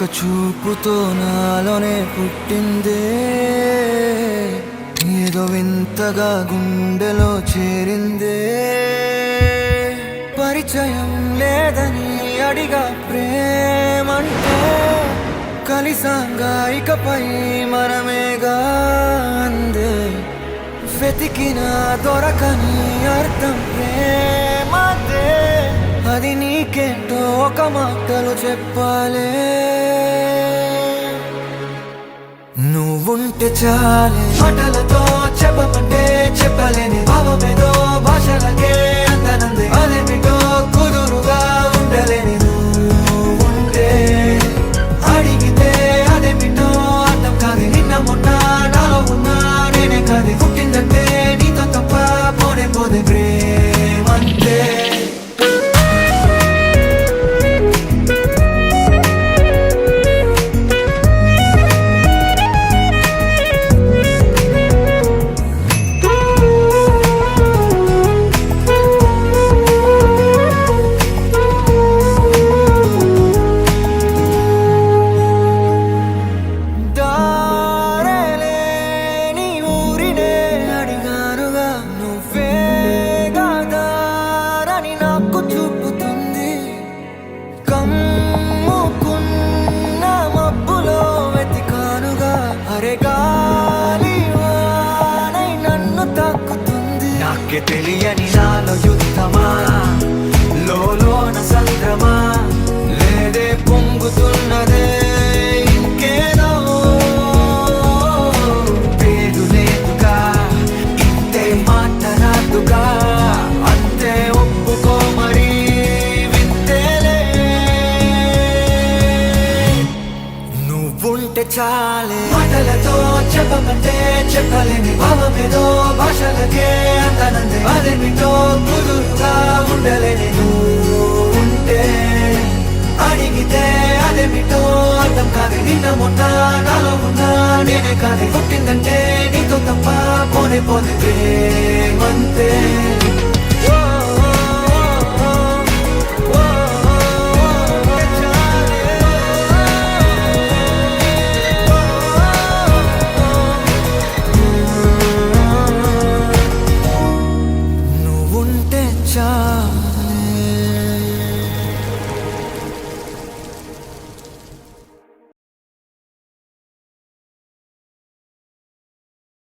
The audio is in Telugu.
ఒక్క చూపుతో నాలోనే పుట్టిందే, ఏదో వింతగా గుండెలో చేరిందే. పరిచయం లేదని అడిగా ప్రేమంటే, కలిసాంగా ఇకపై మనమేగా అందే. వెతికిన దొరకని అర్థం ప్రేమదే, అది నీకేంటో ఒక మాటలు చెప్పాలే. నువ్వుంటే చాలే, మాటలతో చెప్పమంటే చెప్పలేని భావమేదో భాషలకే అందనందే. అదేమిటో కుదురుగా ఉండలేని నువ్వుంటే, అడిగితే అదేమిటో అర్థం కాదు. నిన్న మొన్న నాలో ఉన్నా నేనే కాదు, పుట్టిందంటే నీతో తప్ప పోనే పోదే ప్రేమంతే. నాకే తెలియని నాలో యుద్ధమా, లోన సంద్రమా, లేదే పొంగుతున్నదే ఇంకేదో. పేరు లేదుగా, ఇంతే మాట రాదుగా, అంతే ఒప్పుకో మరి వింతేలే. నువ్వుంటే చాలే, మాటలతో చెప్పమంటే చెప్పలేని భావమేదో భాషలకే అందనందే. అదేమిటో కుదురుగా ఉండలేని నువ్వుంటే, అడిగితే అదేమిటో అర్థం కాదు. నిన్న మొన్న నాలో ఉన్నా నేనే కాదు, పుట్టిందంటే నీతో తప్ప పోనే పోతే ప్రేమంతే.